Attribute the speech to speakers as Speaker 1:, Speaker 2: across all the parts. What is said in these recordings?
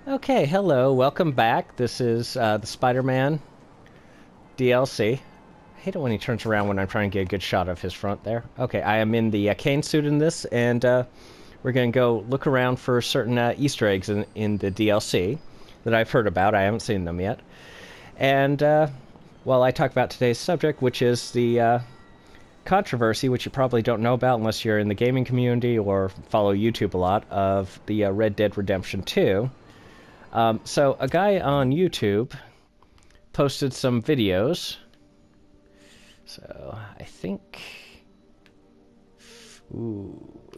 Speaker 1: Okay, hello, welcome back. This is the Spider-Man DLC. I hate it when he turns around when I'm trying to get a good shot of his front there. Okay, I am in the Kane suit in this, and we're going to go look around for certain Easter eggs in the DLC that I've heard about. I haven't seen them yet. And, well, I talk about today's subject, which is the controversy, which you probably don't know about unless you're in the gaming community or follow YouTube a lot, of the Red Dead Redemption 2. So a guy on YouTube posted some videos. So I think,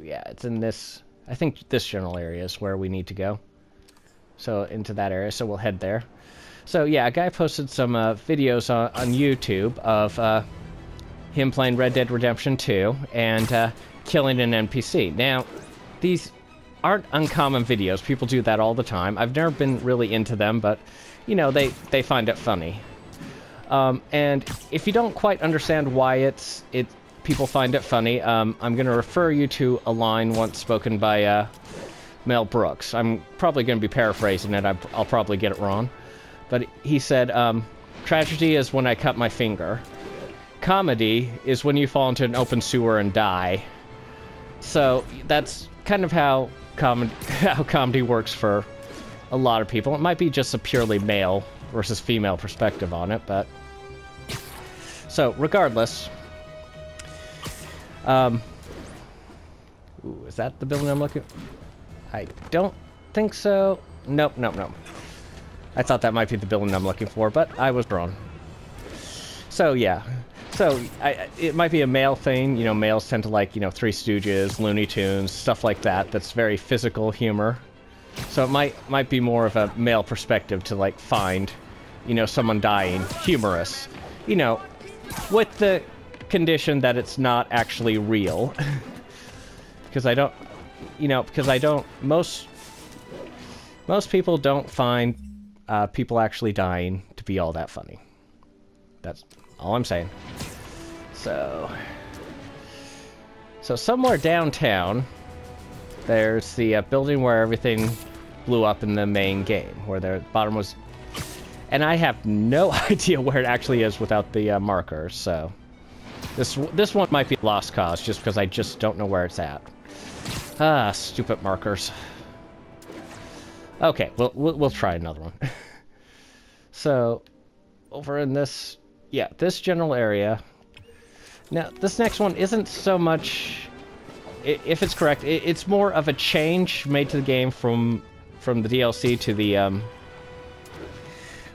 Speaker 1: yeah, it's in this, I think this general area is where we need to go. So into that area, so we'll head there. So yeah, a guy posted some videos on YouTube of him playing Red Dead Redemption 2 and killing an NPC. Now, these aren't uncommon videos. People do that all the time. I've never been really into them, but, you know, they find it funny. And if you don't quite understand why people find it funny, I'm going to refer you to a line once spoken by Mel Brooks. I'm probably going to be paraphrasing it. I'll probably get it wrong. But he said, tragedy is when I cut my finger. Comedy is when you fall into an open sewer and die. So that's kind of how comedy works for a lot of people. It might be just a purely male versus female perspective on it, but... So, regardless... is that the building I'm looking... I don't think so. Nope. I thought that might be the building I'm looking for, but I was wrong. So, yeah. So, it might be a male thing. You know, males tend to like, you know, Three Stooges, Looney Tunes, stuff like that. That's very physical humor. So it might be more of a male perspective to, like, find, you know, someone dying humorous. You know, with the condition that it's not actually real. Because most people don't find people actually dying to be all that funny. That's all I'm saying. So somewhere downtown, there's the building where everything blew up in the main game, where the bottom was... And I have no idea where it actually is without the markers, so... This one might be a lost cause, just because I just don't know where it's at. Ah, stupid markers. Okay, we'll try another one. So, over in this... Yeah, this general area. Now, this next one isn't so much... If it's correct, it's more of a change made to the game from the DLC to the...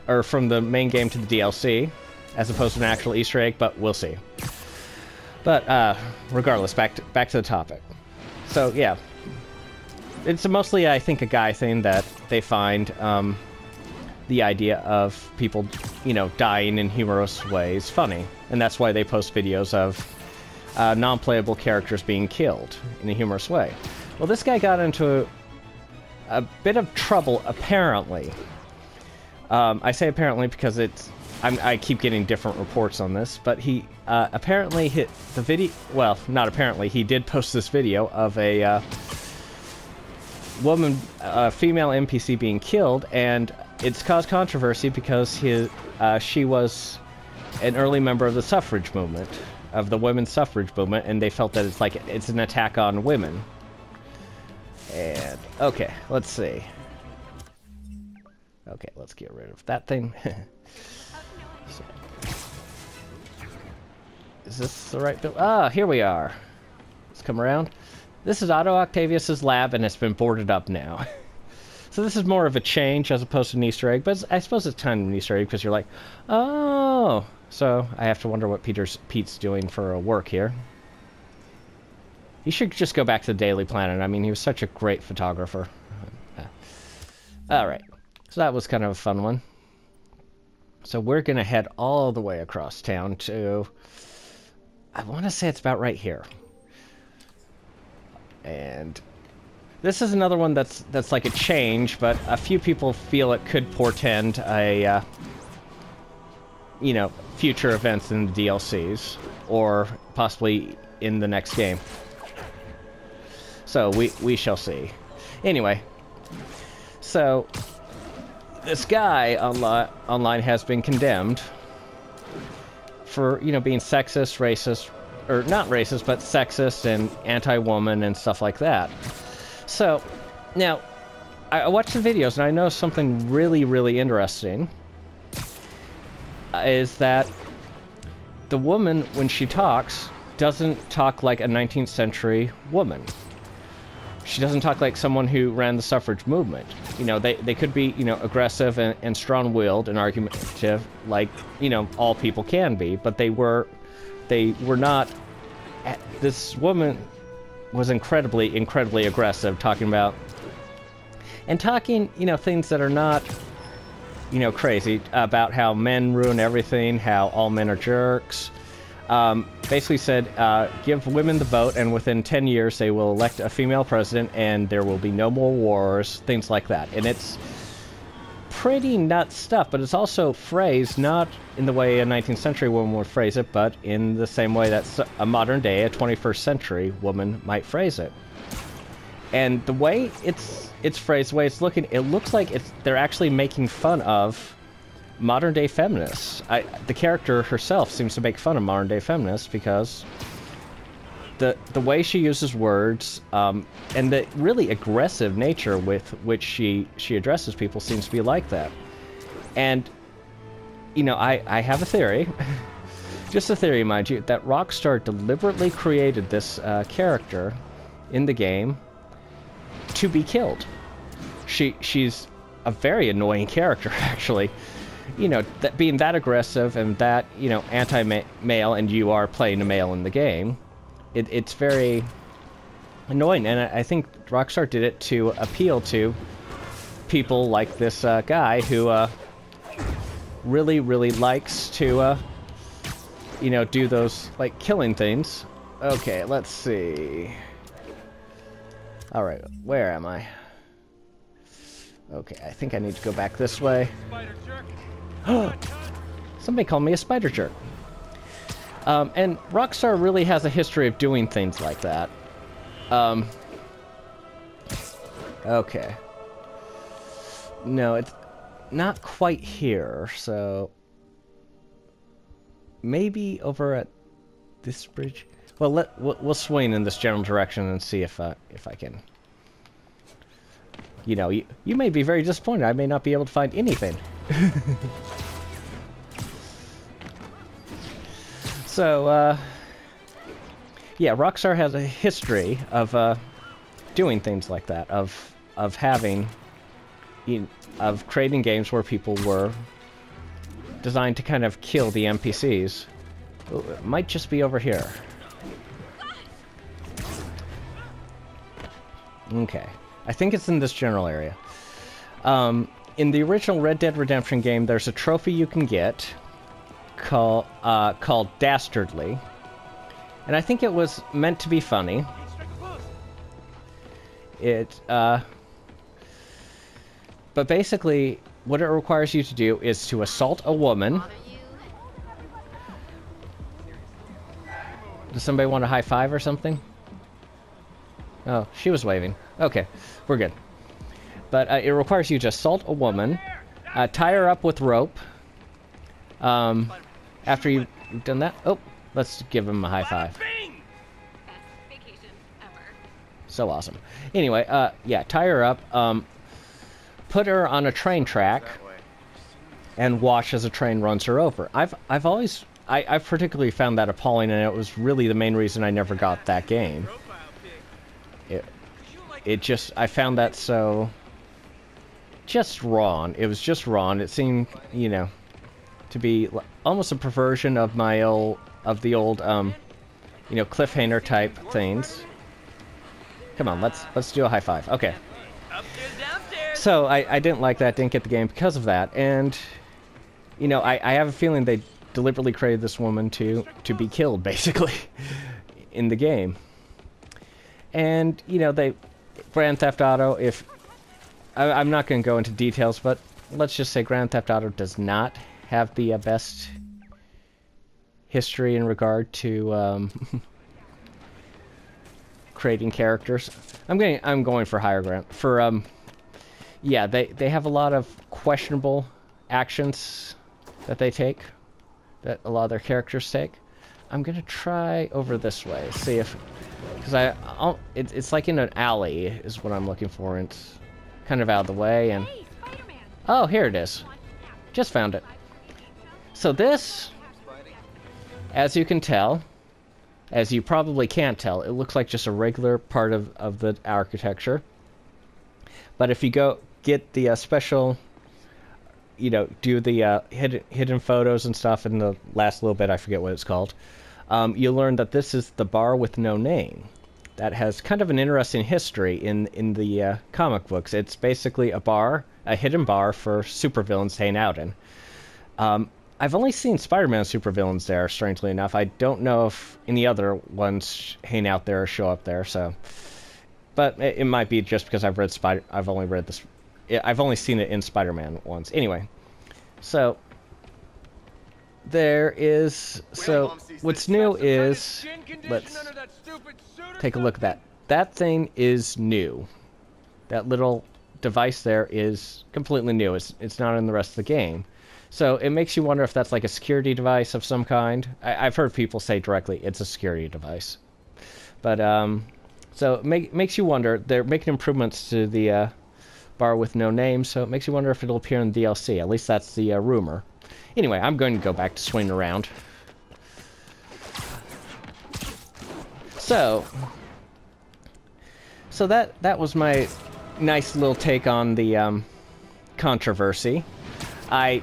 Speaker 1: or from the main game to the DLC, as opposed to an actual Easter egg, but we'll see. But, regardless, back to the topic. So, yeah. It's mostly, I think, a guy thing that they find, the idea of people, you know, dying in humorous ways funny. And that's why they post videos of non-playable characters being killed in a humorous way. Well, this guy got into a bit of trouble, apparently. I say apparently because I keep getting different reports on this, but he apparently hit the video... Well, not apparently, he did post this video of a female NPC being killed, and it's caused controversy because she was an early member of the suffrage movement, of the women's suffrage movement, and they felt that it's an attack on women. And, okay, let's see. Okay, let's get rid of that thing. So, is this the right build? Ah, here we are. Let's come around. This is Otto Octavius's lab, and it's been boarded up now. So this is more of a change as opposed to an Easter egg, but I suppose it's kind of an Easter egg because you're like, oh. So I have to wonder what Pete's doing for work here. He should just go back to the Daily Planet. I mean, he was such a great photographer. All right. So that was kind of a fun one. So we're going to head all the way across town to... I want to say it's about right here. And this is another one that's like a change, but a few people feel it could portend a, you know, future events in the DLCs, or possibly in the next game. So we shall see. Anyway, so this guy online has been condemned for, you know, being sexist, racist, or not racist, but sexist and anti-woman and stuff like that. So, now, I watched the videos and I noticed something really, really interesting. Is that the woman, when she talks, doesn't talk like a 19th century woman. She doesn't talk like someone who ran the suffrage movement. You know, they could be, you know, aggressive and strong-willed and argumentative, like, you know, all people can be, but they were not. This woman was incredibly, incredibly aggressive, talking, you know, things that are not, you know, crazy, about how men ruin everything, how all men are jerks. Basically said, give women the vote, and within 10 years they will elect a female president, and there will be no more wars, things like that. And it's pretty nuts stuff, but it's also phrased not in the way a 19th century woman would phrase it, but in the same way that a modern day, a 21st century woman might phrase it. And the way it's phrased, the way it's looking, it looks like they're actually making fun of modern day feminists. The character herself seems to make fun of modern day feminists because the way she uses words, and the really aggressive nature with which she addresses people seems to be like that. And, you know, I have a theory, just a theory, mind you, that Rockstar deliberately created this character in the game to be killed. She's a very annoying character, actually. You know, that being that aggressive and that, you know, anti-male, and you are playing a male in the game, it's very annoying. And I think Rockstar did it to appeal to people like this guy who really, really likes to, you know, do those, like, killing things. Okay, let's see. Alright, where am I? Okay, I think I need to go back this way. Somebody called me a spider jerk. And Rockstar really has a history of doing things like that. Okay. No, it's not quite here, so maybe over at this bridge. Well, we'll swing in this general direction and see if I can. You know, you may be very disappointed. I may not be able to find anything. So, yeah, Rockstar has a history of doing things like that, of having, of creating games where people were designed to kind of kill the NPCs. Ooh, it might just be over here. Okay. I think it's in this general area. In the original Red Dead Redemption game, there's a trophy you can get called Dastardly. And I think it was meant to be funny. But basically, what it requires you to do is to assault a woman. Does somebody want a high five or something? Oh, she was waving. Okay, we're good. But it requires you to assault a woman, tie her up with rope. After you've done that, oh, let's give him a high five. So awesome. Anyway, yeah, tie her up, put her on a train track, and watch as a train runs her over. I've particularly found that appalling, and it was really the main reason I never got that game. I found that so just wrong. It was just wrong. It seemed, you know, to be almost a perversion of the old, you know, cliffhanger type things. Come on, let's do a high five. Okay. So I didn't like that, didn't get the game because of that, and you know, I have a feeling they deliberately created this woman to be killed, basically, in the game. And you know, Grand Theft Auto, I'm not going to go into details, but let's just say Grand Theft Auto does not have the best history in regard to creating characters. I'm going for higher ground. yeah, they have a lot of questionable actions that they take, that a lot of their characters take. I'm gonna try over this way, see if, because it's like in an alley is what I'm looking for, and it's kind of out of the way, and oh, here it is. Just found it. So this, as you can tell, as you probably can't tell, it looks like just a regular part of the architecture. But if you go get the special, you know, do the hidden photos and stuff in the last little bit, I forget what it's called, you'll learn that this is the bar with no name. That has kind of an interesting history in the comic books. It's basically a bar, a hidden bar for supervillains to hang out in. I've only seen Spider-Man supervillains there, strangely enough. I don't know if any other ones hang out there or show up there, so... But it might be just because I've only seen it in Spider-Man once. Anyway, so... There is... So, what's new is... Let's take a look at that. That thing is new. That little device there is completely new. It's not in the rest of the game. So it makes you wonder if that's like a security device of some kind. I've heard people say directly it's a security device. But, so it makes you wonder. They're making improvements to the bar with no name, so it makes you wonder if it'll appear in DLC. At least that's the rumor. Anyway, I'm going to go back to swing around. So that was my nice little take on the controversy. I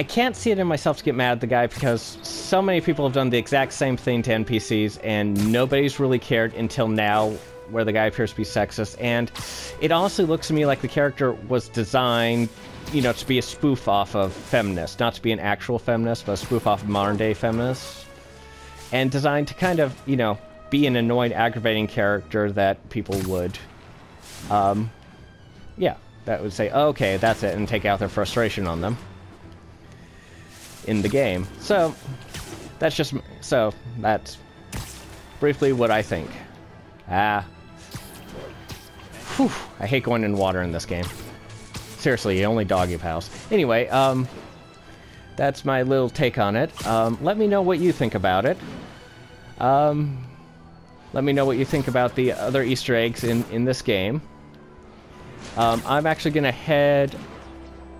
Speaker 1: can't see it in myself to get mad at the guy because so many people have done the exact same thing to NPCs and nobody's really cared until now, where the guy appears to be sexist. And it honestly looks to me like the character was designed, you know, to be a spoof off of Feminist. Not to be an actual feminist, but a spoof off of modern-day feminists. And designed to kind of, you know, be an annoying, aggravating character that people would, yeah, that would say, oh, okay, that's it, and take out their frustration on them in the game. So that's briefly what I think. Whew, I hate going in water in this game. Seriously, only doggy pals. Anyway, that's my little take on it. Let me know what you think about it. Let me know what you think about the other Easter eggs in this game. I'm actually gonna head,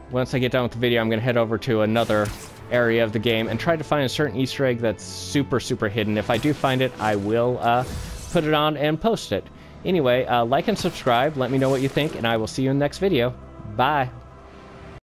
Speaker 1: once I get done with the video, I'm gonna head over to another area of the game and try to find a certain Easter egg that's super, super hidden. If I do find it, I will put it on and post it. Anyway, like and subscribe, let me know what you think, and I will see you in the next video. Bye!